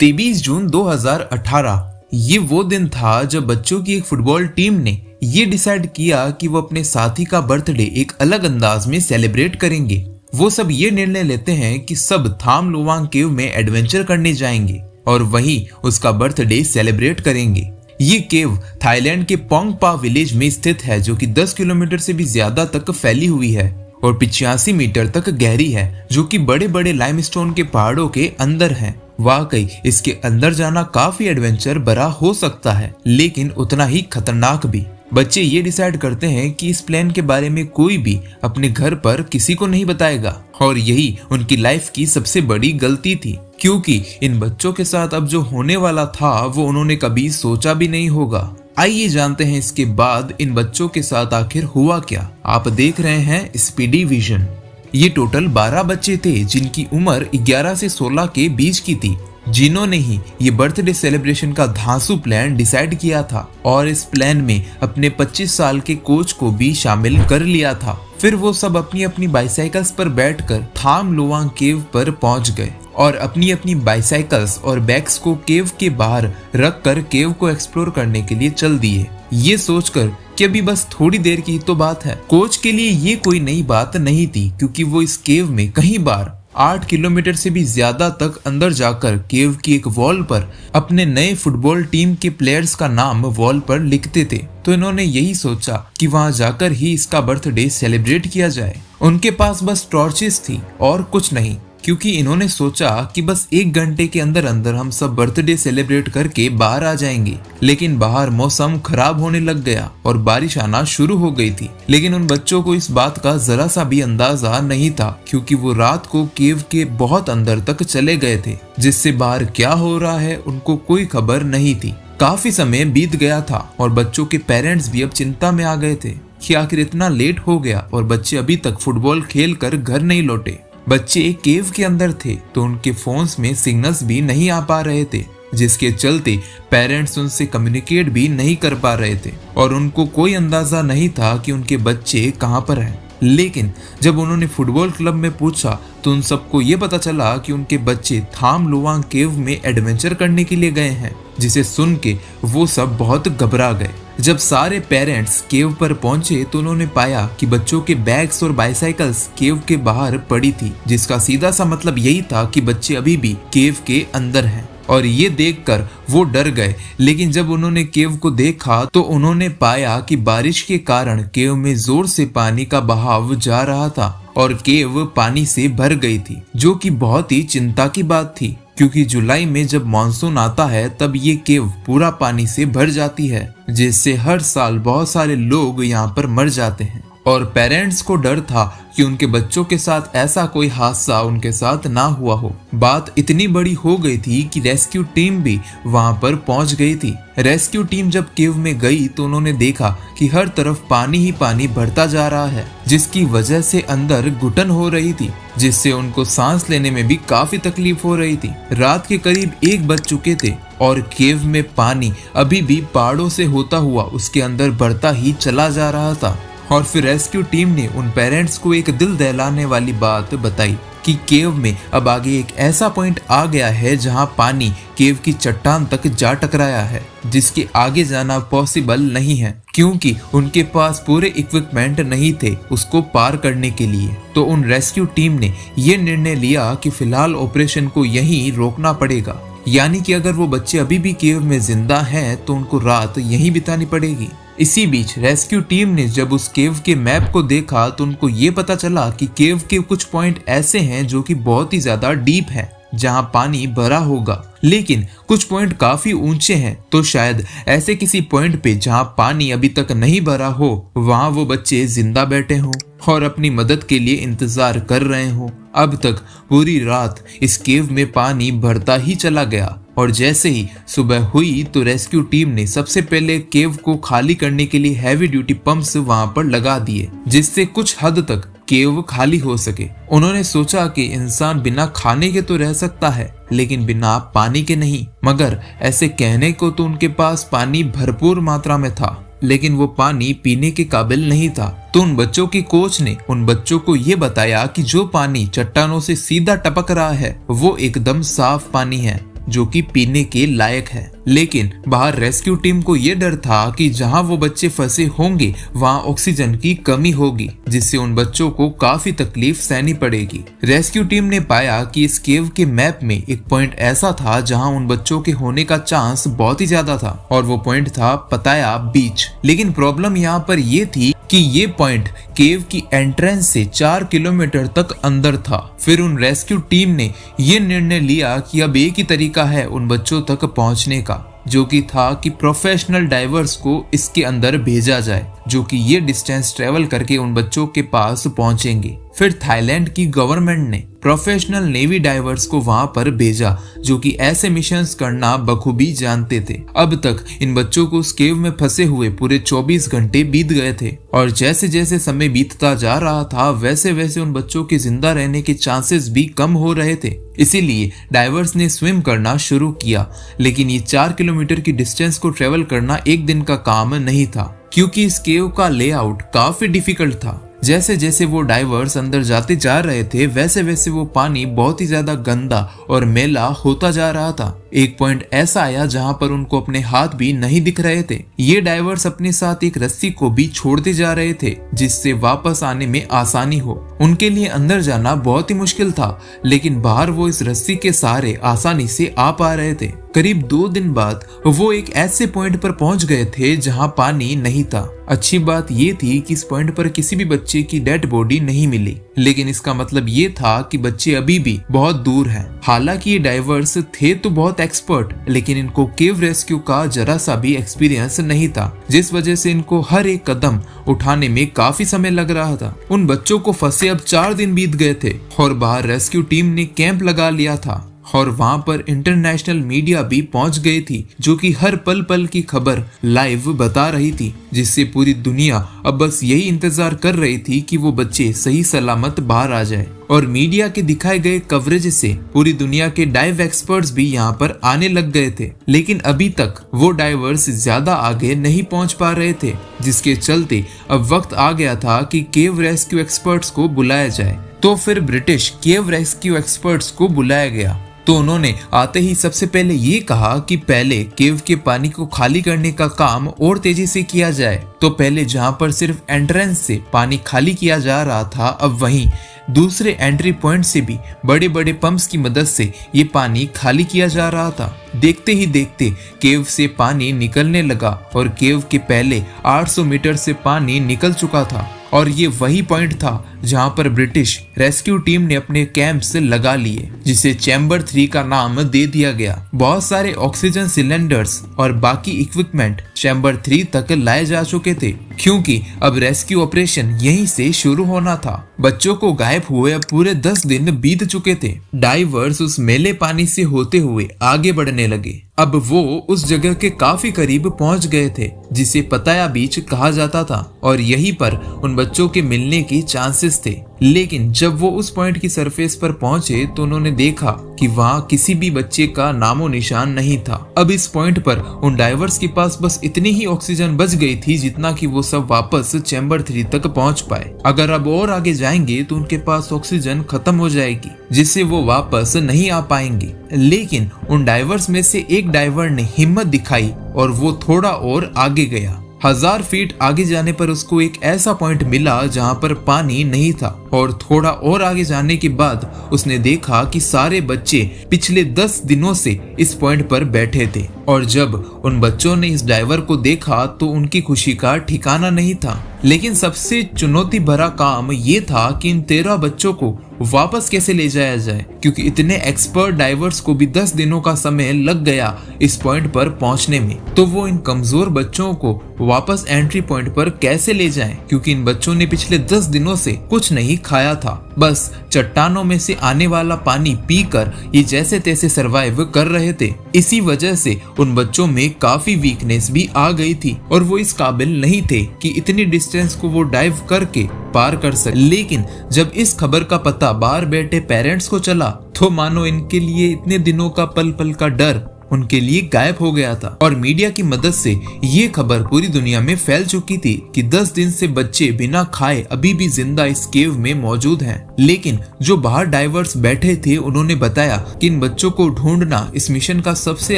23 जून 2018 ये वो दिन था जब बच्चों की एक फुटबॉल टीम ने ये डिसाइड किया कि वो अपने साथी का बर्थडे एक अलग अंदाज में सेलिब्रेट करेंगे। वो सब ये निर्णय लेते हैं कि सब थाम लुवांग केव में एडवेंचर करने जाएंगे और वहीं उसका बर्थडे सेलिब्रेट करेंगे। ये केव थाईलैंड के पोंगपा विलेज में स्थित है, जो कि 10 किलोमीटर से भी ज्यादा तक फैली हुई है और 85 मीटर तक गहरी है, जो कि बड़े बड़े लाइमस्टोन के पहाड़ों के अंदर है। वाकई इसके अंदर जाना काफी एडवेंचर भरा हो सकता है, लेकिन उतना ही खतरनाक भी। बच्चे ये डिसाइड करते हैं कि इस प्लान के बारे में कोई भी अपने घर पर किसी को नहीं बताएगा और यही उनकी लाइफ की सबसे बड़ी गलती थी, क्योंकि इन बच्चों के साथ अब जो होने वाला था वो उन्होंने कभी सोचा भी नहीं होगा। आइए जानते हैं इसके बाद इन बच्चों के साथ आखिर हुआ क्या। आप देख रहे हैं स्पीडी विजन। ये टोटल 12 बच्चे थे जिनकी उम्र 11 से 16 के बीच की थी, जिन्होंने ही ये बर्थडे सेलिब्रेशन का धांसू प्लान डिसाइड किया था और इस प्लान में अपने 25 साल के कोच को भी शामिल कर लिया था। फिर वो सब अपनी अपनी बाइसाइकिल्स पर बैठकर थाम लुवांग केव पर पहुंच गए और अपनी अपनी बाइसाइकिल्स और बैग्स को केव के बाहर रख कर केव को एक्सप्लोर करने के लिए चल दिए, ये सोचकर कि अभी बस थोड़ी देर की तो बात है। कोच के लिए ये कोई नई बात नहीं थी, क्योंकि वो इस केव में कई बार 8 किलोमीटर से भी ज्यादा तक अंदर जाकर केव की एक वॉल पर अपने नए फुटबॉल टीम के प्लेयर्स का नाम वॉल पर लिखते थे। तो इन्होंने यही सोचा कि वहां जाकर ही इसका बर्थडे सेलिब्रेट किया जाए। उनके पास बस टॉर्चेस थी और कुछ नहीं, क्योंकि इन्होंने सोचा कि बस 1 घंटे के अंदर अंदर हम सब बर्थडे सेलिब्रेट करके बाहर आ जाएंगे। लेकिन बाहर मौसम खराब होने लग गया और बारिश आना शुरू हो गई थी। लेकिन उन बच्चों को इस बात का जरा सा भी अंदाजा नहीं था, क्योंकि वो रात को केव के बहुत अंदर तक चले गए थे, जिससे बाहर क्या हो रहा है उनको कोई खबर नहीं थी। काफी समय बीत गया था और बच्चों के पेरेंट्स भी अब चिंता में आ गए थे कि आखिर इतना लेट हो गया और बच्चे अभी तक फुटबॉल खेल कर घर नहीं लौटे। बच्चे एक केव के अंदर थे तो उनके फोन्स में सिग्नल्स भी नहीं आ पा रहे थे, जिसके चलते पेरेंट्स उनसे कम्युनिकेट भी नहीं कर पा रहे थे और उनको कोई अंदाजा नहीं था कि उनके बच्चे कहाँ पर हैं। लेकिन जब उन्होंने फुटबॉल क्लब में पूछा तो उन सबको ये पता चला कि उनके बच्चे थाम लुवांग केव में एडवेंचर करने के लिए गए हैं, जिसे सुन के वो सब बहुत घबरा गए। जब सारे पेरेंट्स केव पर पहुंचे तो उन्होंने पाया कि बच्चों के बैग्स और बाइसाइकिल्स केव के बाहर पड़ी थी, जिसका सीधा सा मतलब यही था कि बच्चे अभी भी केव के अंदर हैं। और ये देखकर वो डर गए। लेकिन जब उन्होंने केव को देखा तो उन्होंने पाया कि बारिश के कारण केव में जोर से पानी का बहाव जा रहा था और केव पानी से भर गई थी, जो कि बहुत ही चिंता की बात थी, क्योंकि जुलाई में जब मानसून आता है तब ये केव पूरा पानी से भर जाती है, जिससे हर साल बहुत सारे लोग यहाँ पर मर जाते हैं। और पेरेंट्स को डर था कि उनके बच्चों के साथ ऐसा कोई हादसा उनके साथ ना हुआ हो। बात इतनी बड़ी हो गई थी कि रेस्क्यू टीम भी वहां पर पहुंच गई थी। रेस्क्यू टीम जब केव में गई तो उन्होंने देखा कि हर तरफ पानी ही पानी बढ़ता जा रहा है, जिसकी वजह से अंदर घुटन हो रही थी, जिससे उनको सांस लेने में भी काफी तकलीफ हो रही थी। रात के करीब 1 बज चुके थे और केव में पानी अभी भी पहाड़ों से होता हुआ उसके अंदर बढ़ता ही चला जा रहा था। और फिर रेस्क्यू टीम ने उन पेरेंट्स को एक दिल दहलाने वाली बात बताई कि केव में अब आगे एक ऐसा पॉइंट आ गया है जहां पानी केव की चट्टान तक जा टकराया है, जिसके आगे जाना पॉसिबल नहीं है, क्योंकि उनके पास पूरे इक्विपमेंट नहीं थे उसको पार करने के लिए। तो उन रेस्क्यू टीम ने ये निर्णय लिया कि फिलहाल ऑपरेशन को यहीं रोकना पड़ेगा, यानी कि अगर वो बच्चे अभी भी केव में जिंदा हैं तो उनको रात यहीं बितानी पड़ेगी। इसी बीच रेस्क्यू टीम ने जब उस केव के मैप को देखा तो उनको ये पता चला कि केव के कुछ पॉइंट ऐसे हैं जो कि बहुत ही ज्यादा डीप हैं, जहां पानी भरा होगा, लेकिन कुछ पॉइंट काफी ऊंचे हैं। तो शायद ऐसे किसी पॉइंट पे जहां पानी अभी तक नहीं भरा हो वहां वो बच्चे जिंदा बैठे हों और अपनी मदद के लिए इंतजार कर रहे हों। अब तक पूरी रात इस केव में पानी भरता ही चला गया और जैसे ही सुबह हुई तो रेस्क्यू टीम ने सबसे पहले केव को खाली करने के लिए हैवी ड्यूटी पंप्स वहां पर लगा दिए, जिससे कुछ हद तक केव खाली हो सके। उन्होंने सोचा कि इंसान बिना खाने के तो रह सकता है, लेकिन बिना पानी के नहीं। मगर ऐसे कहने को तो उनके पास पानी भरपूर मात्रा में था, लेकिन वो पानी पीने के काबिल नहीं था। तो उन बच्चों के कोच ने उन बच्चों को ये बताया कि जो पानी चट्टानों से सीधा टपक रहा है वो एकदम साफ पानी है जो कि पीने के लायक है। लेकिन बाहर रेस्क्यू टीम को ये डर था कि जहां वो बच्चे फंसे होंगे वहां ऑक्सीजन की कमी होगी, जिससे उन बच्चों को काफी तकलीफ सहनी पड़ेगी। रेस्क्यू टीम ने पाया कि इस केव के मैप में एक पॉइंट ऐसा था जहां उन बच्चों के होने का चांस बहुत ही ज्यादा था, और वो पॉइंट था पताया बीच। लेकिन प्रॉब्लम यहाँ पर ये थी कि ये पॉइंट केव की एंट्रेंस से 4 किलोमीटर तक अंदर था। फिर उन रेस्क्यू टीम ने ये निर्णय लिया कि अब एक ही तरीका है उन बच्चों तक पहुंचने का, जो कि था कि प्रोफेशनल डाइवर्स को इसके अंदर भेजा जाए, जो कि ये डिस्टेंस ट्रेवल करके उन बच्चों के पास पहुंचेंगे। फिर थाईलैंड की गवर्नमेंट ने प्रोफेशनल नेवी डाइवर्स को वहां पर भेजा, जो कि ऐसे मिशंस करना बखूबी जानते थे। अब तक इन बच्चों को उस केव में फंसे हुए पूरे 24 घंटे बीत गए थे, और जैसे जैसे समय बीतता जा रहा था वैसे वैसे उन बच्चों के जिंदा रहने के चांसेस भी कम हो रहे थे। इसीलिए डाइवर्स ने स्विम करना शुरू किया। लेकिन ये 4 किलोमीटर की डिस्टेंस को ट्रेवल करना एक दिन का काम नहीं था, क्योंकि इस केव का लेआउट काफी डिफिकल्ट था। जैसे जैसे वो डाइवर्स अंदर जाते जा रहे थे वैसे वैसे वो पानी बहुत ही ज्यादा गंदा और मैला होता जा रहा था। एक पॉइंट ऐसा आया जहां पर उनको अपने हाथ भी नहीं दिख रहे थे। ये डाइवर्स अपने साथ एक रस्सी को भी छोड़ते जा रहे थे, जिससे वापस आने में आसानी हो। उनके लिए अंदर जाना बहुत ही मुश्किल था, लेकिन बाहर वो इस रस्सी के सहारे आसानी से आ पा रहे थे। करीब 2 दिन बाद वो एक ऐसे पॉइंट पर पहुंच गए थे जहां पानी नहीं था। अच्छी बात ये थी कि इस पॉइंट पर किसी भी बच्चे की डेड बॉडी नहीं मिली, लेकिन इसका मतलब ये था कि बच्चे अभी भी बहुत दूर हैं। हालांकि ये डाइवर्स थे तो बहुत एक्सपर्ट, लेकिन इनको केव रेस्क्यू का जरा सा भी एक्सपीरियंस नहीं था, जिस वजह से इनको हर एक कदम उठाने में काफी समय लग रहा था। उन बच्चों को फंसे अब 4 दिन बीत गए थे, और बाहर रेस्क्यू टीम ने कैंप लगा लिया था, और वहां पर इंटरनेशनल मीडिया भी पहुंच गई थी, जो कि हर पल पल की खबर लाइव बता रही थी, जिससे पूरी दुनिया अब बस यही इंतजार कर रही थी कि वो बच्चे सही सलामत बाहर आ जाए। और मीडिया के दिखाए गए कवरेज से पूरी दुनिया के डाइव एक्सपर्ट्स भी यहाँ पर आने लग गए थे, लेकिन अभी तक वो डाइवर्स ज्यादा आगे नहीं पहुंच पा रहे थे, जिसके चलते अब वक्त आ गया था कि केव रेस्क्यू एक्सपर्ट्स को बुलाया जाए। तो फिर ब्रिटिश केव रेस्क्यू एक्सपर्ट्स को बुलाया गया। तो उन्होंने आते ही सबसे पहले ये कहा कि पहले केव के पानी को खाली करने का काम और तेजी से किया जाए। तो पहले जहां पर सिर्फ एंट्रेंस से पानी खाली किया जा रहा था, अब वहीं दूसरे एंट्री पॉइंट से भी बड़े बड़े पंप्स की मदद से ये पानी खाली किया जा रहा था। देखते ही देखते केव से पानी निकलने लगा, और केव के पहले 800 मीटर से पानी निकल चुका था, और ये वही पॉइंट था जहां पर ब्रिटिश रेस्क्यू टीम ने अपने कैंप्स लगा लिए, जिसे चैम्बर 3 का नाम दे दिया गया। बहुत सारे ऑक्सीजन सिलेंडर्स और बाकी इक्विपमेंट चैम्बर 3 तक लाए जा चुके थे, क्योंकि अब रेस्क्यू ऑपरेशन यहीं से शुरू होना था। बच्चों को गायब हुए अब पूरे 10 दिन बीत चुके थे। डाइवर्स उस मेले पानी से होते हुए आगे बढ़ने लगे। अब वो उस जगह के काफी करीब पहुंच गए थे जिसे पताया बीच कहा जाता था, और यहीं पर उन बच्चों के मिलने के चांसेस थे। लेकिन जब वो उस पॉइंट की सरफेस पर पहुंचे तो उन्होंने देखा कि वहां किसी भी बच्चे का नामो निशान नहीं था। अब इस पॉइंट पर उन डाइवर्स के पास बस इतनी ही ऑक्सीजन बच गई थी जितना कि वो सब वापस चैम्बर 3 तक पहुंच पाए। अगर अब और आगे जाएंगे तो उनके पास ऑक्सीजन खत्म हो जाएगी, जिससे वो वापस नहीं आ पाएंगे। लेकिन उन डाइवर्स में से एक डाइवर ने हिम्मत दिखाई और वो थोड़ा और आगे गया। 1000 फीट आगे जाने पर उसको एक ऐसा पॉइंट मिला जहां पर पानी नहीं था, और थोड़ा और आगे जाने के बाद उसने देखा कि सारे बच्चे पिछले 10 दिनों से इस पॉइंट पर बैठे थे। और जब उन बच्चों ने इस डाइवर को देखा तो उनकी खुशी का ठिकाना नहीं था। लेकिन सबसे चुनौती भरा काम ये था कि इन 13 बच्चों को वापस कैसे ले जाया जाए, क्योंकि इतने एक्सपर्ट डाइवर्स को भी 10 दिनों का समय लग गया इस पॉइंट पर पहुंचने में। तो वो इन कमजोर बच्चों को वापस एंट्री पॉइंट पर कैसे ले जाएं, क्योंकि इन बच्चों ने पिछले 10 दिनों से कुछ नहीं खाया था, बस चट्टानों में से आने वाला पानी पीकर ये जैसे तैसे सरवाइव कर रहे थे। इसी वजह से उन बच्चों में काफी वीकनेस भी आ गई थी, और वो इस काबिल नहीं थे कि इतनी डिस्टेंस को वो डाइव करके पार कर सके। लेकिन जब इस खबर का पता बाहर बैठे पेरेंट्स को चला तो मानो इनके लिए इतने दिनों का पल पल का डर उनके लिए गायब हो गया था और मीडिया की मदद से ये खबर पूरी दुनिया में फैल चुकी थी कि 10 दिन से बच्चे बिना खाए अभी भी जिंदा इस केव में मौजूद हैं। लेकिन जो बाहर डाइवर्स बैठे थे उन्होंने बताया कि इन बच्चों को ढूंढना इस मिशन का सबसे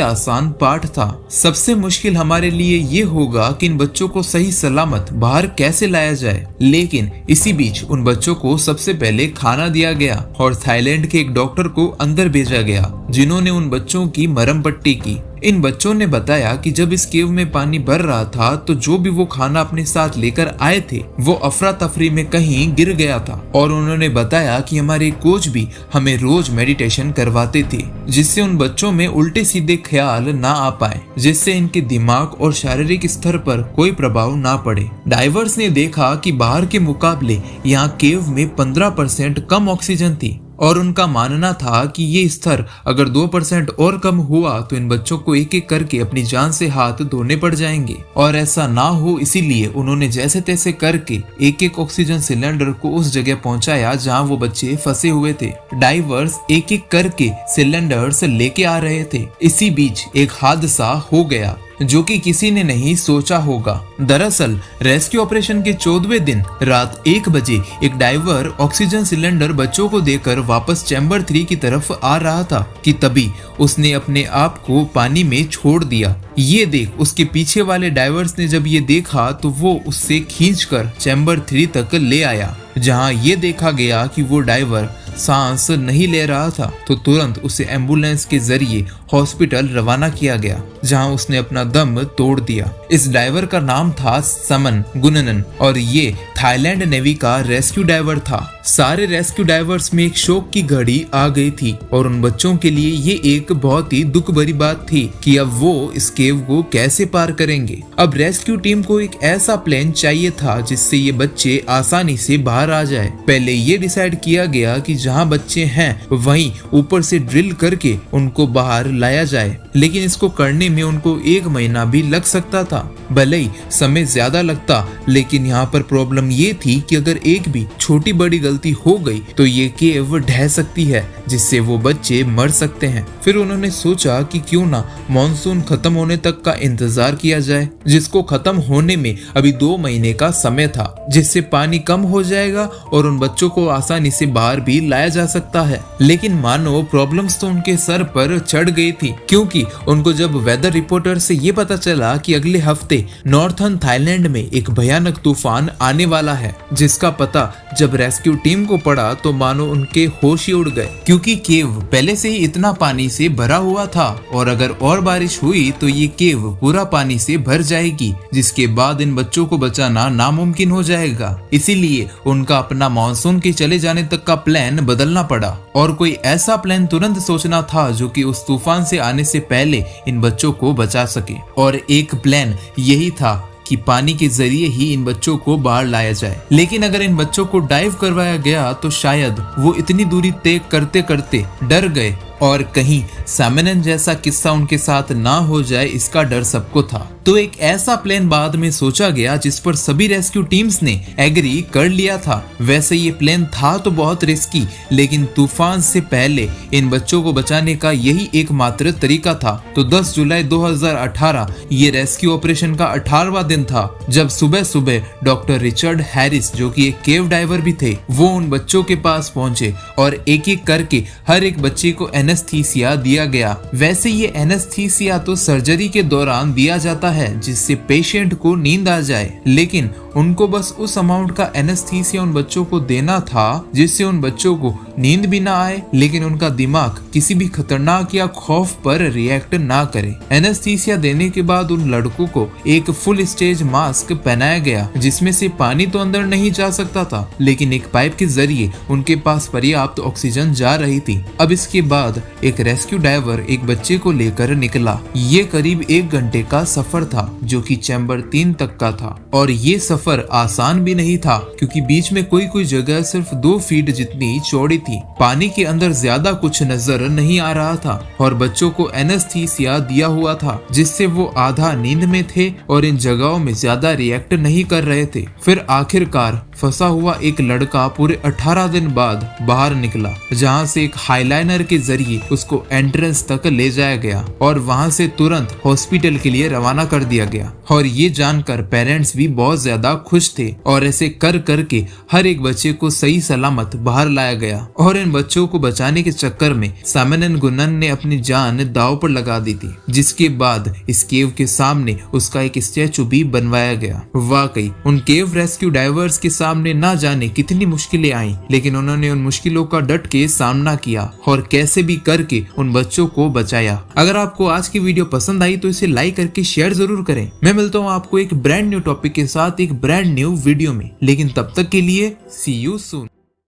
आसान पार्ट था। सबसे मुश्किल हमारे लिए ये होगा कि इन बच्चों को सही सलामत बाहर कैसे लाया जाए। लेकिन इसी बीच उन बच्चों को सबसे पहले खाना दिया गया और थाईलैंड के एक डॉक्टर को अंदर भेजा गया जिन्होंने उन बच्चों की मरहम पट्टी की। इन बच्चों ने बताया कि जब इस केव में पानी भर रहा था तो जो भी वो खाना अपने साथ लेकर आए थे वो अफरा तफरी में कहीं गिर गया था और उन्होंने बताया कि हमारे कोच भी हमें रोज मेडिटेशन करवाते थे जिससे उन बच्चों में उल्टे सीधे ख्याल ना आ पाए, जिससे इनके दिमाग और शारीरिक स्तर पर कोई प्रभाव ना पड़े। डाइवर्स ने देखा कि बाहर के मुकाबले यहाँ केव में 15% कम ऑक्सीजन थी और उनका मानना था कि ये स्तर अगर 2% और कम हुआ तो इन बच्चों को एक एक करके अपनी जान से हाथ धोने पड़ जाएंगे और ऐसा ना हो इसीलिए उन्होंने जैसे तैसे करके एक एक ऑक्सीजन सिलेंडर को उस जगह पहुंचाया जहां वो बच्चे फंसे हुए थे। डाइवर्स एक एक करके सिलेंडर्स लेके आ रहे थे। इसी बीच एक हादसा हो गया जो कि किसी ने नहीं सोचा होगा। दरअसल रेस्क्यू ऑपरेशन के 14वें दिन रात 1 बजे एक डाइवर ऑक्सीजन सिलेंडर बच्चों को देकर वापस चैम्बर 3 की तरफ आ रहा था कि तभी उसने अपने आप को पानी में छोड़ दिया। ये देख उसके पीछे वाले डाइवर्स ने जब ये देखा तो वो उससे खींचकर चैम्बर 3 तक ले आया, जहां ये देखा गया कि वो डाइवर सांस नहीं ले रहा था तो तुरंत उसे एम्बुलेंस के जरिए हॉस्पिटल रवाना किया गया जहां उसने अपना दम तोड़ दिया। इस डाइवर का नाम था समन गुननन और ये थाईलैंड नेवी का रेस्क्यू डाइवर था। सारे रेस्क्यू डाइवर्स में एक शोक की घड़ी आ गई थी और उन बच्चों के लिए ये एक बहुत ही दुख भरी बात थी कि अब वो इस केव को कैसे पार करेंगे। अब रेस्क्यू टीम को एक ऐसा प्लान चाहिए था जिससे ये बच्चे आसानी से बाहर आ जाए। पहले ये डिसाइड किया गया कि जहां बच्चे हैं वहीं ऊपर से ड्रिल करके उनको बाहर लाया जाए, लेकिन इसको करने में उनको 1 महीना भी लग सकता था। भले ही समय ज्यादा लगता, लेकिन यहाँ पर प्रॉब्लम ये थी कि अगर एक भी छोटी बड़ी गलती हो गई तो ये केव ढह सकती है जिससे वो बच्चे मर सकते हैं। फिर उन्होंने सोचा कि क्यों ना मॉनसून खत्म होने तक का इंतजार किया जाए, जिसको खत्म होने में अभी 2 महीने का समय था, जिससे पानी कम हो जाएगा और उन बच्चों को आसानी से बाहर भी लाया जा सकता है। लेकिन मानो प्रॉब्लम्स तो उनके सर पर चढ़ गई थी, क्योंकि उनको जब वेदर रिपोर्टर से ये पता चला कि अगले हफ्ते नॉर्थर्न थाईलैंड में एक भयानक तूफान आने वाला है, जिसका पता जब रेस्क्यू टीम को पड़ा तो मानो उनके होश ही उड़ गए, क्योंकि केव पहले से ही इतना पानी से भरा हुआ था और अगर और बारिश हुई तो ये केव पूरा पानी से भर जाएगी, जिसके बाद इन बच्चों को बचाना नामुमकिन हो जाएगा। इसीलिए उनका अपना मानसून के चले जाने तक का प्लान बदलना पड़ा और कोई ऐसा प्लान तुरंत सोचना था जो कि उस तूफान से आने से पहले इन बच्चों को बचा सके। और एक प्लान यही था कि पानी के जरिए ही इन बच्चों को बाहर लाया जाए। लेकिन अगर इन बच्चों को डाइव करवाया गया तो शायद वो इतनी दूरी तय करते करते डर गए और कहीं सामनन जैसा किस्सा उनके साथ ना हो जाए, इसका डर सबको था। तो एक ऐसा प्लान बाद में सोचा गया जिस पर सभी रेस्क्यू टीम्स ने एग्री कर लिया था। वैसे ये प्लान था तो बहुत रिस्की, लेकिन तूफान से पहले इन बच्चों को बचाने का यही एकमात्र तरीका था। तो 10 जुलाई 2018 ये रेस्क्यू ऑपरेशन का 18वां दिन था, जब सुबह सुबह डॉक्टर रिचर्ड हैरिस, जो कि एक केव डाइवर भी थे, वो उन बच्चों के पास पहुंचे और एक एक करके हर एक बच्चे को एनेस्थीसिया दिया गया। वैसे ये एनेस्थीसिया तो सर्जरी के दौरान दिया जाता है जिससे पेशेंट को नींद आ जाए, लेकिन उनको बस उस अमाउंट का एनेस्थीसिया उन बच्चों को देना था जिससे उन बच्चों को नींद भी ना आए, लेकिन उनका दिमाग किसी भी खतरनाक या खौफ पर रिएक्ट ना करे। एनेस्थीसिया देने के बाद उन लड़कों को एक फुल स्टेज मास्क पहनाया गया जिसमें से पानी तो अंदर नहीं जा सकता था, लेकिन एक पाइप के जरिए उनके पास पर्याप्त ऑक्सीजन जा रही थी। अब इसके बाद एक रेस्क्यू डाइवर एक बच्चे को लेकर निकला। ये करीब 1 घंटे का सफर था जो कि चैम्बर 3 तक का था और ये सफर आसान भी नहीं था, क्योंकि बीच में कोई जगह सिर्फ 2 फीट जितनी चौड़ी थी। पानी के अंदर ज्यादा कुछ नजर नहीं आ रहा था और बच्चों को एनेस्थीसिया दिया हुआ था जिससे वो आधा नींद में थे और इन जगहों में ज्यादा रिएक्ट नहीं कर रहे थे। फिर आखिरकार फंसा हुआ एक लड़का पूरे 18 दिन बाद बाहर निकला, जहां से एक हाईलाइनर के जरिए उसको एंट्रेंस तक ले जाया गया और वहां से तुरंत हॉस्पिटल के लिए रवाना कर दिया गया। और ये जानकर पेरेंट्स भी बहुत ज्यादा खुश थे और ऐसे कर करके हर एक बच्चे को सही सलामत बाहर लाया गया। और इन बच्चों को बचाने के चक्कर में साइमन गुनन ने अपनी जान दांव पर लगा दी थी, जिसके बाद इस केव के सामने उसका एक स्टैचू भी बनवाया गया। वाकई उन केव रेस्क्यू डाइवर्स के सामने ना जाने कितनी मुश्किलें आई, लेकिन उन्होंने उन मुश्किलों का डट के सामना किया और कैसे भी करके उन बच्चों को बचाया। अगर आपको आज की वीडियो पसंद आई तो इसे लाइक करके शेयर जरूर करें। मैं मिलता हूँ आपको एक ब्रांड न्यू टॉपिक के साथ एक ब्रांड न्यू वीडियो में, लेकिन तब तक के लिए सी यू सून।